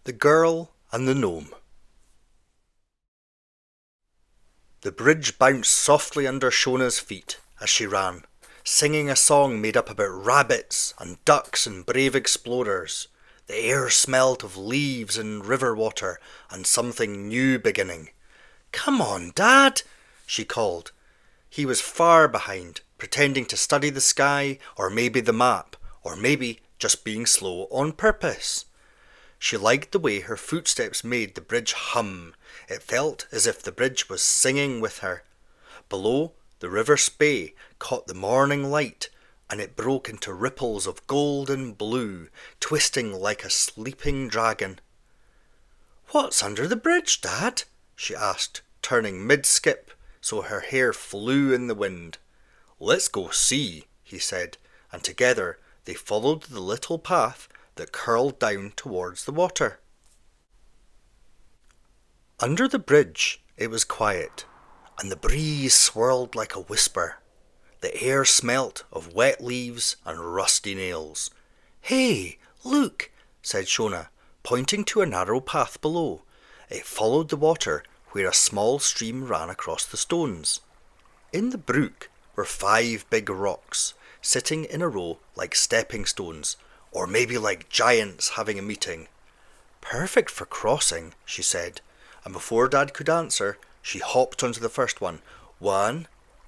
The Girl and the Gnome. The bridge bounced softly under Shona's feet as she ran, singing a song made up about rabbits and ducks and brave explorers. The air smelt of leaves and river water and something new beginning. "Come on, Dad," she called. He was far behind, pretending to study the sky, or maybe the map, or maybe just being slow on purpose. She liked the way her footsteps made the bridge hum. It felt as if the bridge was singing with her. Below, the river Spey caught the morning light, and it broke into ripples of gold and blue, twisting like a sleeping dragon. "What's under the bridge, Dad?" she asked, turning mid-skip so her hair flew in the wind. "Let's go see," he said, and together they followed the little path that curled down towards the water. Under the bridge it was quiet, and the breeze swirled like a whisper. The air smelt of wet leaves and rusty nails. "Hey, look," said Shona, pointing to a narrow path below. It followed the water where a small stream ran across the stones. In the brook were 5 big rocks, sitting in a row like stepping stones, or maybe like giants having a meeting. "Perfect for crossing," she said, and before Dad could answer, she hopped onto the first one. 1,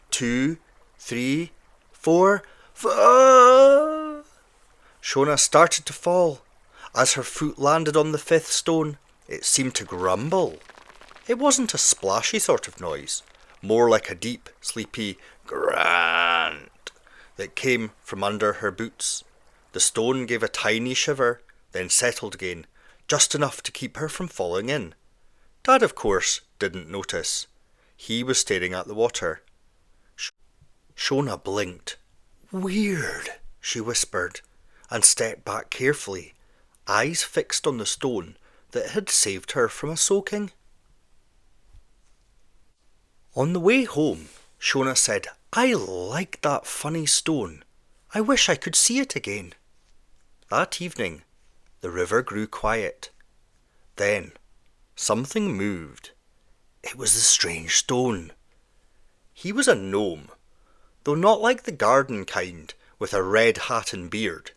2, 3, 4. Shona started to fall. As her foot landed on the 5th stone, it seemed to grumble. It wasn't a splashy sort of noise, more like a deep, sleepy grant that came from under her boots. The stone gave a tiny shiver, then settled again, just enough to keep her from falling in. Dad, of course, didn't notice. He was staring at the water. Shona blinked. "Weird," she whispered, and stepped back carefully, eyes fixed on the stone that had saved her from a soaking. On the way home, Shona said, "I like that funny stone. I wish I could see it again." That evening, the river grew quiet. Then, something moved. It was the strange stone. He was a gnome, though not like the garden kind with a red hat and beard.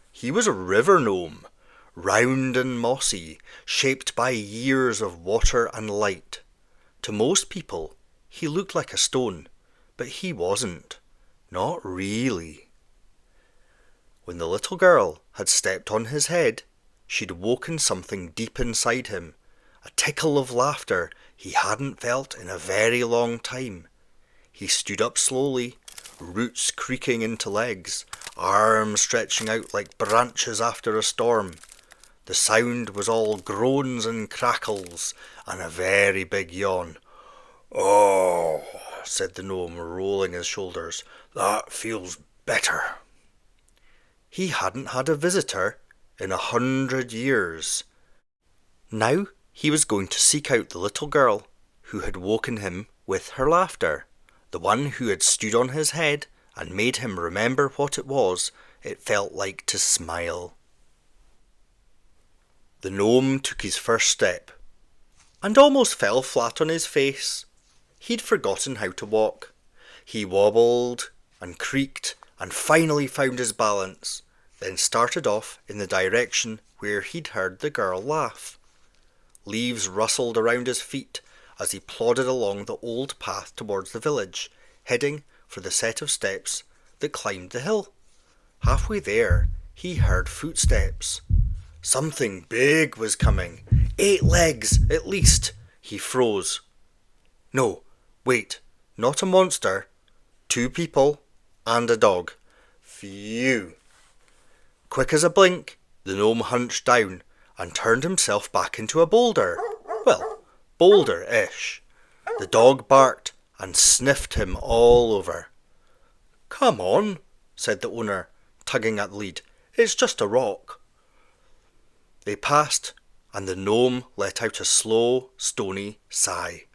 He was a river gnome, round and mossy, shaped by years of water and light. To most people, he looked like a stone, but he wasn't. Not really. When the little girl had stepped on his head, she'd woken something deep inside him, a tickle of laughter he hadn't felt in a very long time. He stood up slowly, roots creaking into legs, arms stretching out like branches after a storm. The sound was all groans and crackles, and a very big yawn. "Oh," said the gnome, rolling his shoulders, "that feels better." He hadn't had a visitor in 100 years. Now he was going to seek out the little girl who had woken him with her laughter, the one who had stood on his head and made him remember what it felt like to smile. The gnome took his first step and almost fell flat on his face. He'd forgotten how to walk. He wobbled and creaked and finally found his balance, then started off in the direction where he'd heard the girl laugh. Leaves rustled around his feet as he plodded along the old path towards the village, heading for the set of steps that climbed the hill. Halfway there, he heard footsteps. Something big was coming. 8 legs, at least. He froze. No, wait, not a monster. 2 people and a dog. Phew. Quick as a blink, the gnome hunched down and turned himself back into a boulder. Well, boulder-ish. The dog barked and sniffed him all over. "Come on," said the owner, tugging at the lead. "It's just a rock." They passed, and the gnome let out a slow, stony sigh.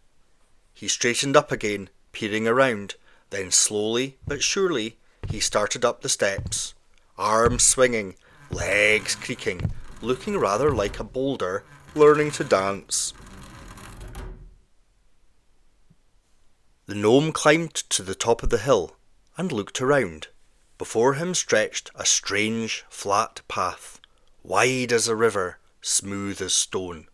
He straightened up again, peering around, then slowly but surely he started up the steps, arms swinging, legs creaking, looking rather like a boulder learning to dance. The gnome climbed to the top of the hill and looked around. Before him stretched a strange, flat path, wide as a river, smooth as stone.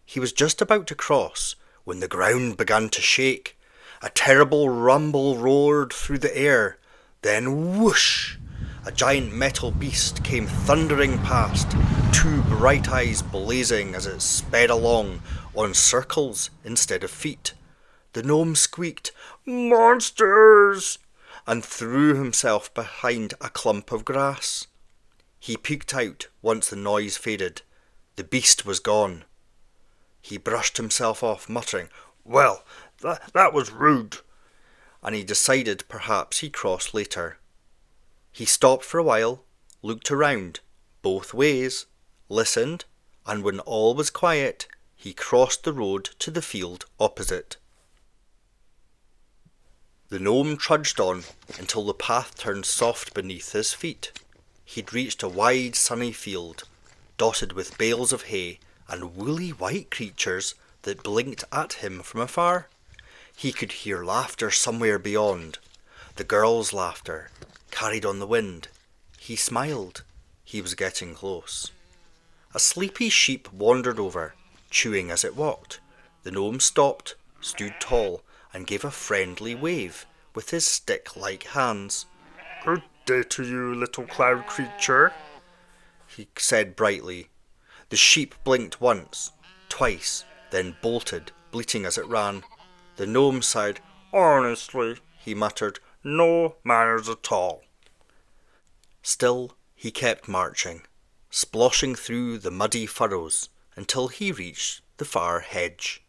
He was just about to cross when the ground began to shake. A terrible rumble roared through the air. Then whoosh! A giant metal beast came thundering past, two bright eyes blazing as it sped along on circles instead of feet. The gnome squeaked, "Monsters!" and threw himself behind a clump of grass. He peeked out once the noise faded. The beast was gone. He brushed himself off, muttering, "Well, that was rude," and he decided perhaps he'd cross later. He stopped for a while, looked around, both ways, listened, and when all was quiet, he crossed the road to the field opposite. The gnome trudged on until the path turned soft beneath his feet. He'd reached a wide sunny field, dotted with bales of hay and woolly white creatures that blinked at him from afar. He could hear laughter somewhere beyond, the girls' laughter, carried on the wind. He smiled. He was getting close. A sleepy sheep wandered over, chewing as it walked. The gnome stopped, stood tall, and gave a friendly wave with his stick-like hands. "Good day to you, little cloud creature," he said brightly. The sheep blinked once, twice, then bolted, bleating as it ran. The gnome sighed. "Honestly," he muttered, "no manners at all." Still, he kept marching, sploshing through the muddy furrows until he reached the far hedge.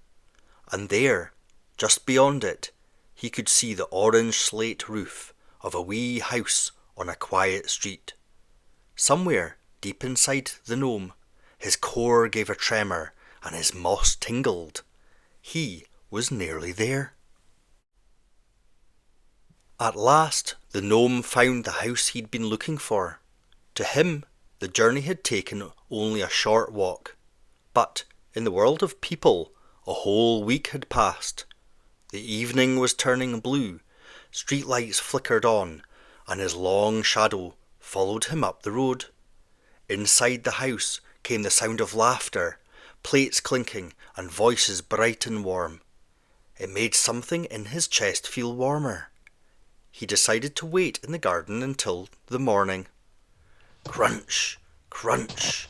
And there, just beyond it, he could see the orange slate roof of a wee house on a quiet street. Somewhere deep inside the gnome, his core gave a tremor and his moss tingled. He was nearly there. At last the gnome found the house he'd been looking for. To him, the journey had taken only a short walk. But in the world of people, a whole week had passed. The evening was turning blue, streetlights flickered on, and his long shadow followed him up the road. Inside the house came the sound of laughter, plates clinking, and voices bright and warm. It made something in his chest feel warmer. He decided to wait in the garden until the morning. Crunch, crunch.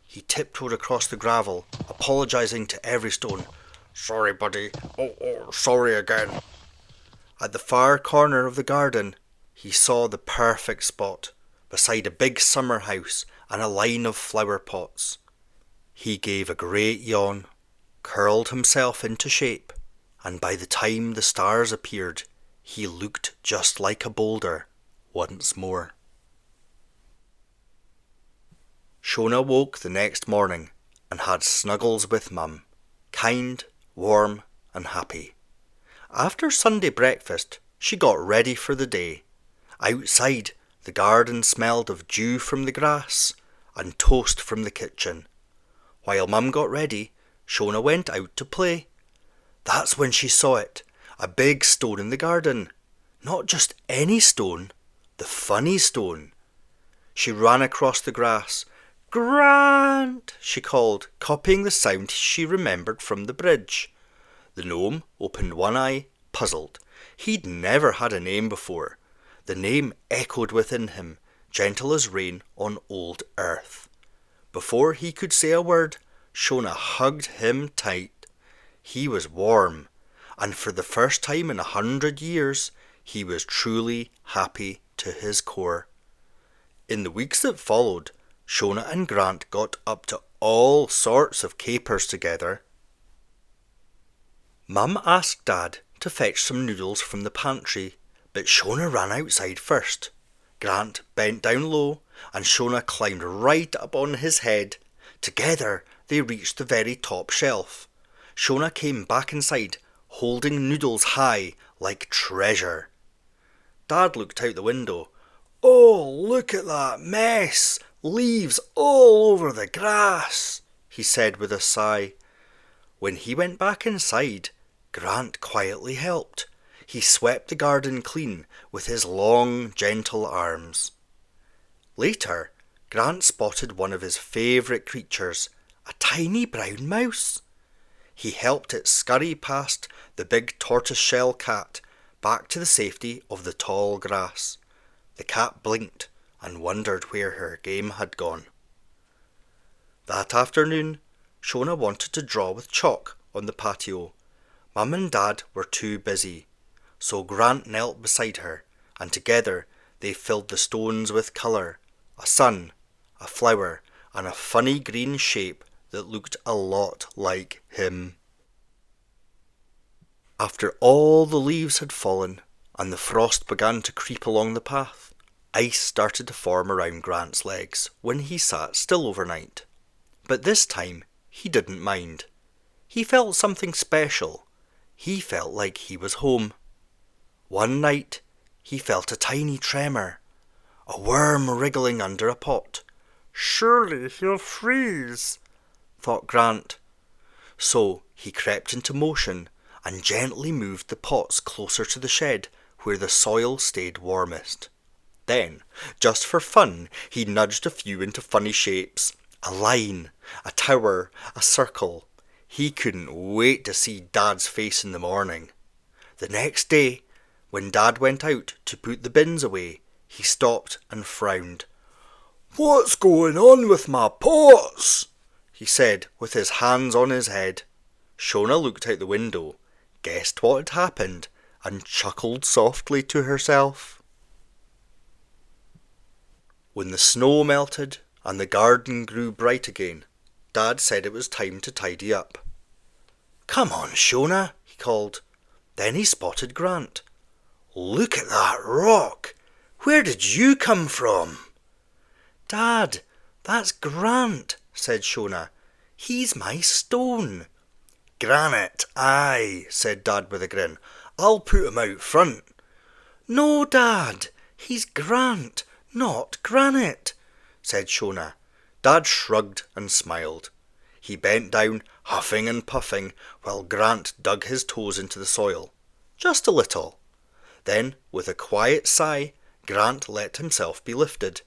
He tiptoed across the gravel, apologising to every stone. "Sorry, buddy. Oh, sorry again." At the far corner of the garden, he saw the perfect spot, beside a big summer house and a line of flower pots. He gave a great yawn, curled himself into shape, and by the time the stars appeared, he looked just like a boulder once more. Shona woke the next morning and had snuggles with Mum, kind, warm and happy. After Sunday breakfast, she got ready for the day. Outside, the garden smelled of dew from the grass and toast from the kitchen. While Mum got ready, Shona went out to play. That's when she saw it, a big stone in the garden. Not just any stone, the funny stone. She ran across the grass. "Grant!" she called, copying the sound she remembered from the bridge. The gnome opened one eye, puzzled. He'd never had a name before. The name echoed within him, gentle as rain on old earth. Before he could say a word, Shona hugged him tight. He was warm, and for the first time in 100 years, he was truly happy to his core. In the weeks that followed, Shona and Grant got up to all sorts of capers together. Mum asked Dad to fetch some noodles from the pantry, but Shona ran outside first. Grant bent down low, and Shona climbed right up on his head. Together they reached the very top shelf. Shona came back inside, holding noodles high like treasure. Dad looked out the window. "Oh, look at that mess! Leaves all over the grass," he said with a sigh. When he went back inside, Grant quietly helped. He swept the garden clean with his long, gentle arms. Later, Grant spotted one of his favourite creatures, a tiny brown mouse. He helped it scurry past the big tortoise-shell cat back to the safety of the tall grass. The cat blinked and wondered where her game had gone. That afternoon, Shona wanted to draw with chalk on the patio. Mum and Dad were too busy, so Grant knelt beside her, and together they filled the stones with colour, a sun, a flower, and a funny green shape that looked a lot like him. After all the leaves had fallen, and the frost began to creep along the path, ice started to form around Grant's legs when he sat still overnight. But this time he didn't mind. He felt something special. He felt like he was home. One night he felt a tiny tremor, a worm wriggling under a pot. "Surely he'll freeze," thought Grant. So he crept into motion and gently moved the pots closer to the shed where the soil stayed warmest. Then, just for fun, he nudged a few into funny shapes. A line, a tower, a circle. He couldn't wait to see Dad's face in the morning. The next day, when Dad went out to put the bins away, he stopped and frowned. "What's going on with my pots?" he said with his hands on his head. Shona looked out the window, guessed what had happened, and chuckled softly to herself. When the snow melted and the garden grew bright again, Dad said it was time to tidy up. "Come on, Shona," he called. Then he spotted Grant. "Look at that rock! Where did you come from?" "Dad, that's Grant," said Shona. "He's my stone." "Granite, aye," said Dad with a grin. "I'll put him out front." "No, Dad, he's Grant, not granite," said Shona. Dad shrugged and smiled. He bent down, huffing and puffing, while Grant dug his toes into the soil. Just a little. Then, with a quiet sigh, Grant let himself be lifted.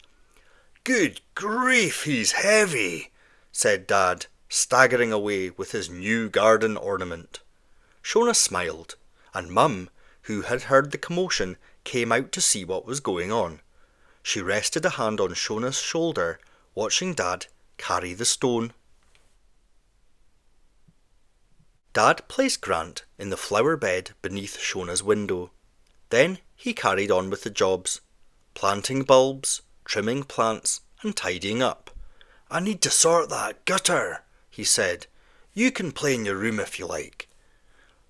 "Good grief, he's heavy," said Dad, staggering away with his new garden ornament. Shona smiled, and Mum, who had heard the commotion, came out to see what was going on. She rested a hand on Shona's shoulder, watching Dad carry the stone. Dad placed Grant in the flower bed beneath Shona's window. Then he carried on with the jobs, planting bulbs, trimming plants, and tidying up. "I need to sort that gutter," he said. "You can play in your room if you like."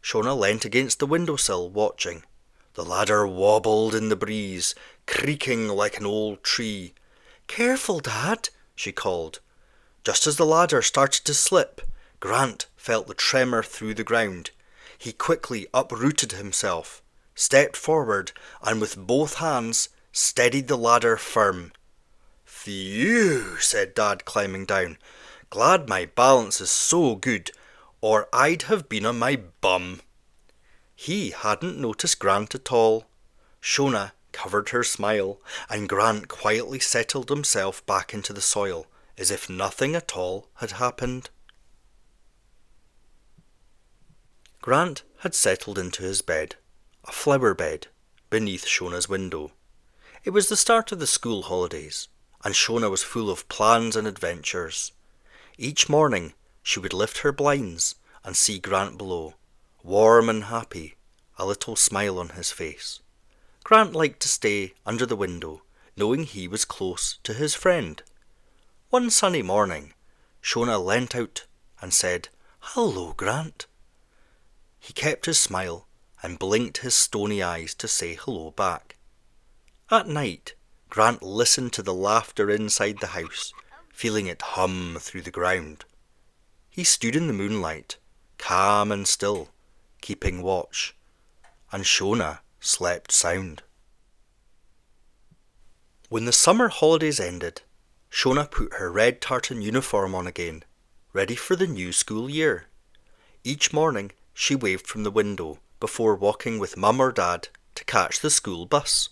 Shona leant against the windowsill, watching. The ladder wobbled in the breeze, creaking like an old tree. "Careful, Dad," she called. Just as the ladder started to slip, Grant felt the tremor through the ground. He quickly uprooted himself, stepped forward, and with both hands steadied the ladder firm. "Phew," said Dad, climbing down. "Glad my balance is so good, or I'd have been on my bum." He hadn't noticed Grant at all. Shona covered her smile, and Grant quietly settled himself back into the soil, as if nothing at all had happened. Grant had settled into his bed, a flower bed, beneath Shona's window. It was the start of the school holidays, and Shona was full of plans and adventures. Each morning she would lift her blinds and see Grant below, warm and happy, a little smile on his face. Grant liked to stay under the window, knowing he was close to his friend. One sunny morning, Shona leant out and said, "Hello, Grant." He kept his smile and blinked his stony eyes to say hello back. At night, Grant listened to the laughter inside the house, feeling it hum through the ground. He stood in the moonlight, calm and still, keeping watch, and Shona slept sound. When the summer holidays ended, Shona put her red tartan uniform on again, ready for the new school year. Each morning she waved from the window before walking with Mum or Dad to catch the school bus.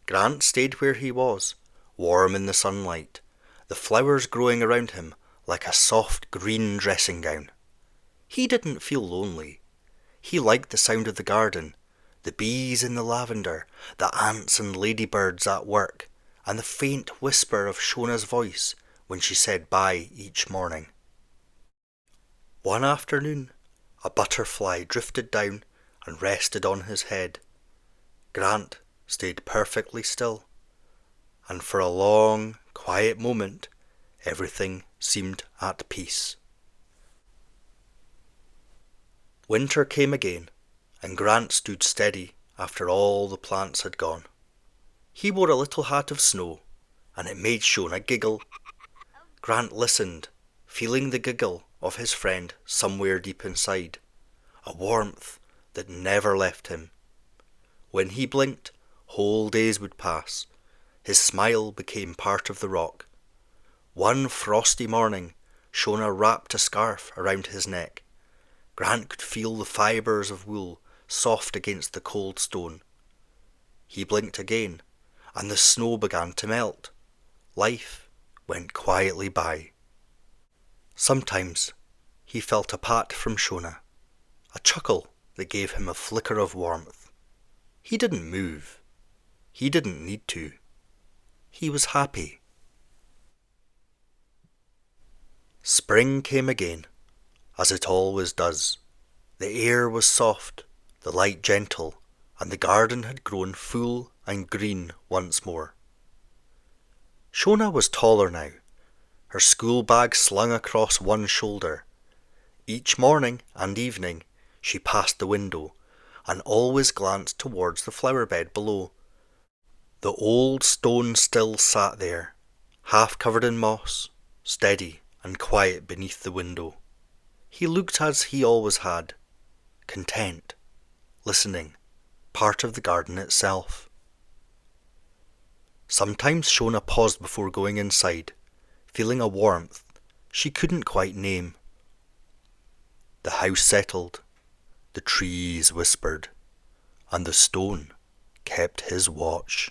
Grant stayed where he was, warm in the sunlight, the flowers growing around him like a soft green dressing gown. He didn't feel lonely. He liked the sound of the garden, the bees in the lavender, the ants and ladybirds at work, and the faint whisper of Shona's voice when she said bye each morning. One afternoon, a butterfly drifted down and rested on his head. Grant stayed perfectly still, and for a long, quiet moment, everything seemed at peace. Winter came again, and Grant stood steady after all the plants had gone. He wore a little hat of snow, and it made Shona giggle. Grant listened, feeling the giggle of his friend somewhere deep inside, a warmth that never left him. When he blinked, whole days would pass. His smile became part of the rock. One frosty morning, Shona wrapped a scarf around his neck. Grant could feel the fibres of wool soft against the cold stone. He blinked again, and the snow began to melt. Life went quietly by. Sometimes he felt a pat from Shona, a chuckle that gave him a flicker of warmth. He didn't move. He didn't need to. He was happy. Spring came again, as it always does. The air was soft, the light gentle, and the garden had grown full and green once more. Shona was taller now, her school bag slung across one shoulder. Each morning and evening she passed the window and always glanced towards the flower bed below. The old stone still sat there, half covered in moss, steady and quiet beneath the window. He looked as he always had, content, listening, part of the garden itself. Sometimes Shona paused before going inside, feeling a warmth she couldn't quite name. The house settled, the trees whispered, and the stone kept his watch.